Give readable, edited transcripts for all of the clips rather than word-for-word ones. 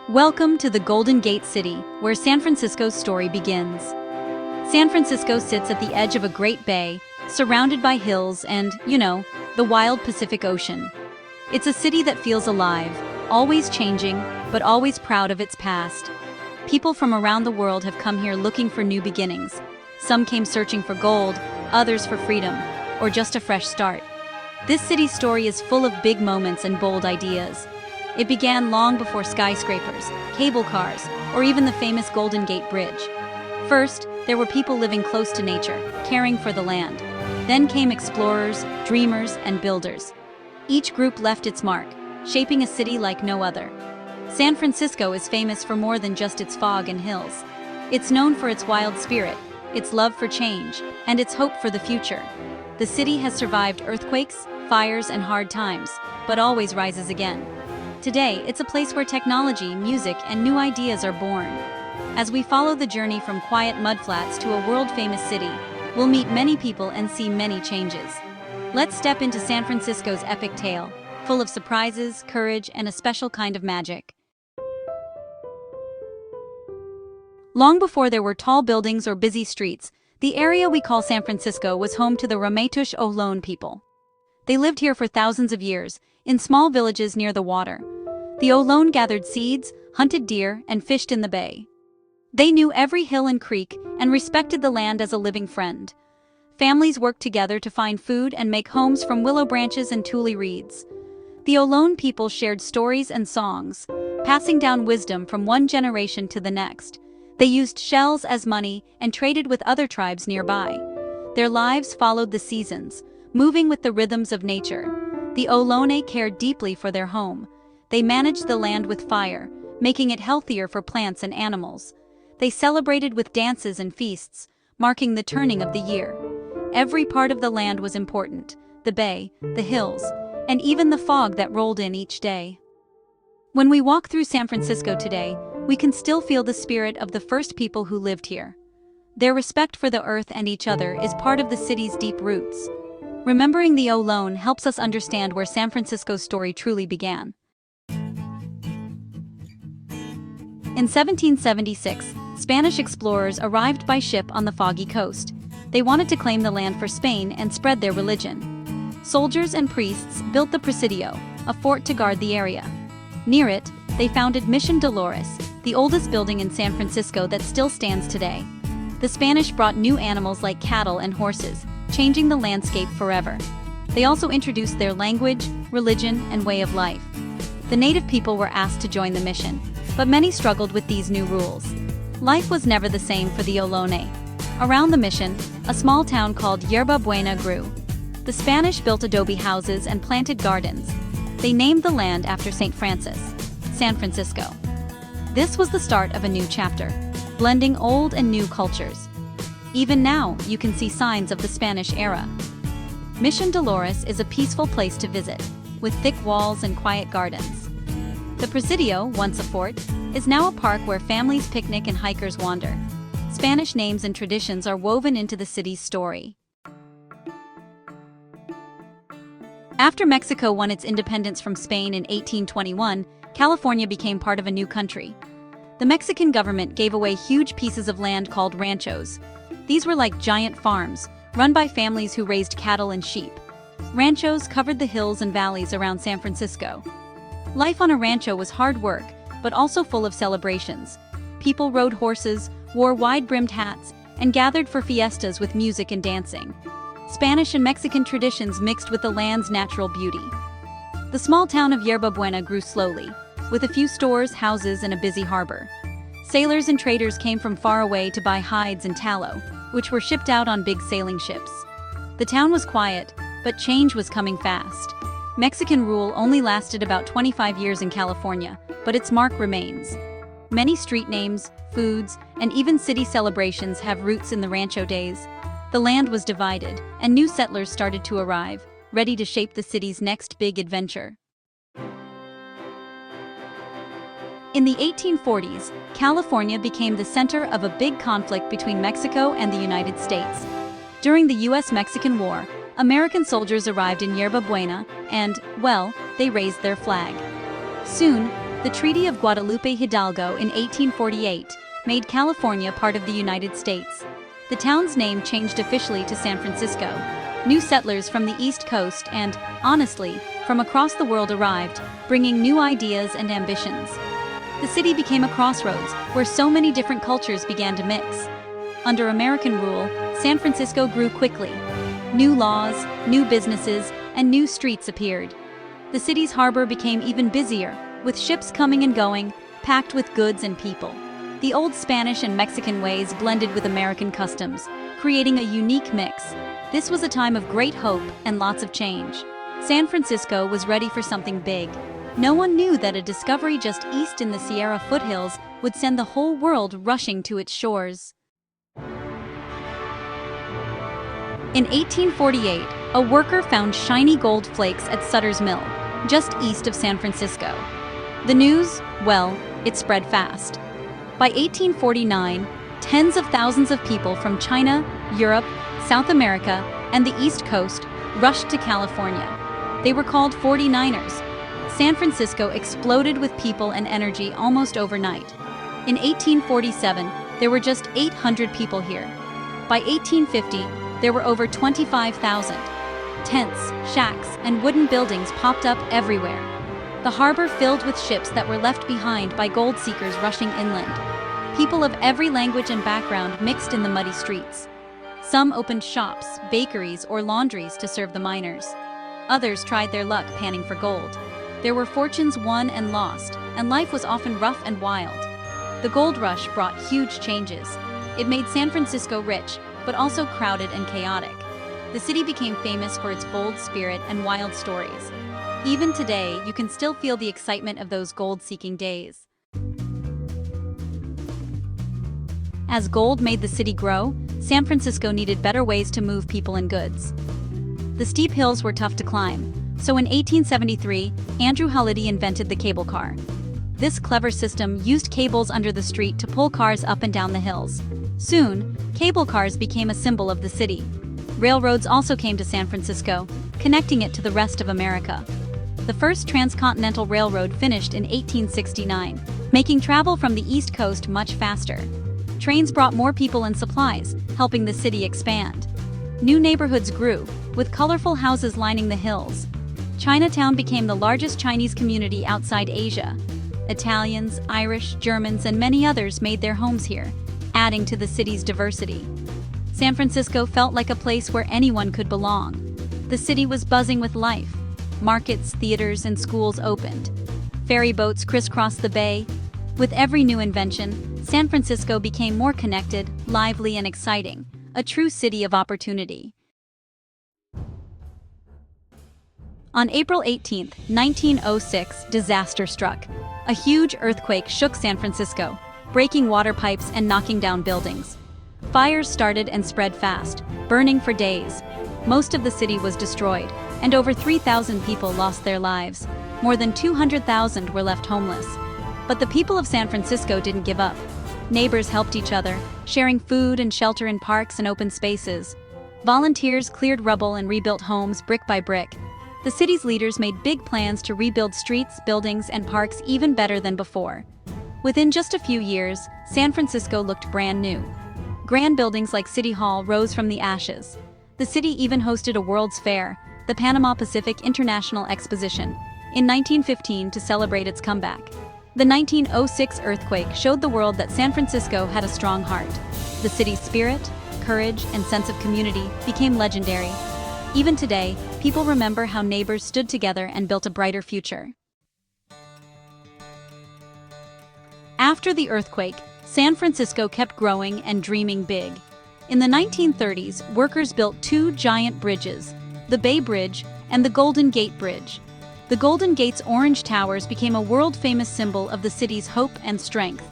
Welcome to the Golden Gate City, where San Francisco's story begins. San Francisco sits at the edge of a great bay, surrounded by hills and, the wild Pacific Ocean. It's a city that feels alive, always changing, but always proud of its past. People from around the world have come here looking for new beginnings. Some came searching for gold, others for freedom, or just a fresh start. This city's story is full of big moments and bold ideas. It began long before skyscrapers, cable cars, or even the famous Golden Gate Bridge. First, there were people living close to nature, caring for the land. Then came explorers, dreamers, and builders. Each group left its mark, shaping a city like no other. San Francisco is famous for more than just its fog and hills. It's known for its wild spirit, its love for change, and its hope for the future. The city has survived earthquakes, fires, and hard times, but always rises again. Today, it's a place where technology, music, and new ideas are born. As we follow the journey from quiet mudflats to a world-famous city, we'll meet many people and see many changes. Let's step into San Francisco's epic tale, full of surprises, courage, and a special kind of magic. Long before there were tall buildings or busy streets, the area we call San Francisco was home to the Ranchos Ohlone people. They lived here for thousands of years, in small villages near the water. The Ohlone gathered seeds, hunted deer, and fished in the bay. They knew every hill and creek and respected the land as a living friend. Families worked together to find food and make homes from willow branches and tule reeds. The Ohlone people shared stories and songs, passing down wisdom from one generation to the next. They used shells as money and traded with other tribes nearby. Their lives followed the seasons, moving with the rhythms of nature. The Ohlone cared deeply for their home. They managed the land with fire, making it healthier for plants and animals. They celebrated with dances and feasts, marking the turning of the year. Every part of the land was important: the bay, the hills, and even the fog that rolled in each day. When we walk through San Francisco today, we can still feel the spirit of the first people who lived here. Their respect for the earth and each other is part of the city's deep roots. Remembering the Ohlone helps us understand where San Francisco's story truly began. In 1776, Spanish explorers arrived by ship on the foggy coast. They wanted to claim the land for Spain and spread their religion. Soldiers and priests built the Presidio, a fort to guard the area. Near it, they founded Mission Dolores, the oldest building in San Francisco that still stands today. The Spanish brought new animals like cattle and horses, changing the landscape forever. They also introduced their language, religion, and way of life. The native people were asked to join the mission, but many struggled with these new rules. Life was never the same for the Ohlone. Around the mission, a small town called Yerba Buena grew. The Spanish built adobe houses and planted gardens. They named the land after St. Francis, San Francisco. This was the start of a new chapter, blending old and new cultures. Even now, you can see signs of the Spanish era. Mission Dolores is a peaceful place to visit, with thick walls and quiet gardens. The Presidio, once a fort, is now a park where families picnic and hikers wander. Spanish names and traditions are woven into the city's story. After Mexico won its independence from Spain in 1821, California became part of a new country. The Mexican government gave away huge pieces of land called ranchos. These were like giant farms, run by families who raised cattle and sheep. Ranchos covered the hills and valleys around San Francisco. Life on a rancho was hard work, but also full of celebrations. People rode horses, wore wide-brimmed hats, and gathered for fiestas with music and dancing. Spanish and Mexican traditions mixed with the land's natural beauty. The small town of Yerba Buena grew slowly, with a few stores, houses, and a busy harbor. Sailors and traders came from far away to buy hides and tallow, which were shipped out on big sailing ships. The town was quiet, but change was coming fast. Mexican rule only lasted about 25 years in California, but its mark remains. Many street names, foods, and even city celebrations have roots in the Rancho days. The land was divided, and new settlers started to arrive, ready to shape the city's next big adventure. In the 1840s, California became the center of a big conflict between Mexico and the United States. During the US-Mexican War, American soldiers arrived in Yerba Buena and, well, they raised their flag. Soon, The Treaty of Guadalupe Hidalgo in 1848 made California part of the United States. The town's name changed officially to San Francisco. New settlers from the East Coast and, honestly, from across the world arrived, bringing new ideas and ambitions. The city became a crossroads where so many different cultures began to mix. Under American rule, San Francisco grew quickly. New laws, new businesses, and new streets appeared. The city's harbor became even busier, with ships coming and going, packed with goods and people. The old Spanish and Mexican ways blended with American customs, creating a unique mix. This was a time of great hope and lots of change. San Francisco was ready for something big. No one knew that a discovery just east in the Sierra foothills would send the whole world rushing to its shores. In 1848, a worker found shiny gold flakes at Sutter's Mill, just east of San Francisco. The news, well, it spread fast. By 1849, tens of thousands of people from China, Europe, South America, and the East Coast rushed to California. They were called 49ers. San Francisco exploded with people and energy almost overnight. In 1847, there were just 800 people here. By 1850, there were over 25,000. Tents, shacks, and wooden buildings popped up everywhere. The harbor filled with ships that were left behind by gold seekers rushing inland. People of every language and background mixed in the muddy streets. Some opened shops, bakeries, or laundries to serve the miners. Others tried their luck panning for gold. There were fortunes won and lost, and life was often rough and wild. The gold rush brought huge changes. It made San Francisco rich, but also crowded and chaotic. The city became famous for its bold spirit and wild stories. Even today, you can still feel the excitement of those gold-seeking days. As gold made the city grow, San Francisco needed better ways to move people and goods. The steep hills were tough to climb, so in 1873, Andrew Halliday invented the cable car. This clever system used cables under the street to pull cars up and down the hills. Soon, cable cars became a symbol of the city. Railroads also came to San Francisco, connecting it to the rest of America. The first transcontinental railroad finished in 1869, making travel from the East Coast much faster. Trains brought more people and supplies, helping the city expand. New neighborhoods grew, with colorful houses lining the hills. Chinatown became the largest Chinese community outside Asia. Italians, Irish, Germans, and many others made their homes here, adding to the city's diversity. San Francisco felt like a place where anyone could belong. The city was buzzing with life. Markets, theaters, and schools opened. Ferry boats crisscrossed the bay. With every new invention, San Francisco became more connected, lively, and exciting, a true city of opportunity. On April 18, 1906, disaster struck. A huge earthquake shook San Francisco, breaking water pipes and knocking down buildings. Fires started and spread fast, burning for days. Most of the city was destroyed, and over 3,000 people lost their lives. More than 200,000 were left homeless. But the people of San Francisco didn't give up. Neighbors helped each other, sharing food and shelter in parks and open spaces. Volunteers cleared rubble and rebuilt homes brick by brick. The city's leaders made big plans to rebuild streets, buildings, and parks even better than before. Within just a few years, San Francisco looked brand new. Grand buildings like City Hall rose from the ashes. The city even hosted a World's Fair, the Panama Pacific International Exposition, in 1915 to celebrate its comeback. The 1906 earthquake showed the world that San Francisco had a strong heart. The city's spirit, courage, and sense of community became legendary. Even today, people remember how neighbors stood together and built a brighter future. After the earthquake, San Francisco kept growing and dreaming big. In the 1930s, workers built two giant bridges, the Bay Bridge and the Golden Gate Bridge. The Golden Gate's orange towers became a world-famous symbol of the city's hope and strength.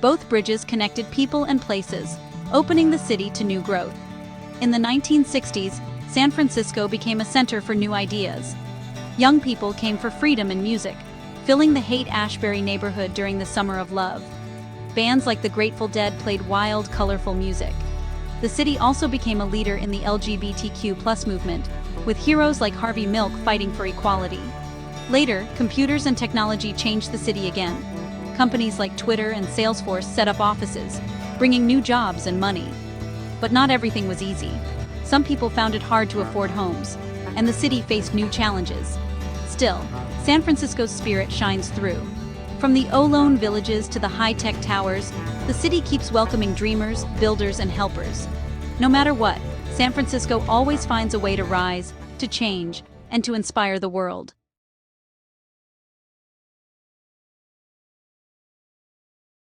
Both bridges connected people and places, opening the city to new growth. In the 1960s, San Francisco became a center for new ideas. Young people came for freedom and music, filling the Haight-Ashbury neighborhood during the Summer of Love. Bands like the Grateful Dead played wild, colorful music. The city also became a leader in the LGBTQ+ movement, with heroes like Harvey Milk fighting for equality. Later, computers and technology changed the city again. Companies like Twitter and Salesforce set up offices, bringing new jobs and money. But not everything was easy. Some people found it hard to afford homes, and the city faced new challenges. Still, San Francisco's spirit shines through. From the Olone villages to the high-tech towers, the city keeps welcoming dreamers, builders, and helpers. No matter what, San Francisco always finds a way to rise, to change, and to inspire the world.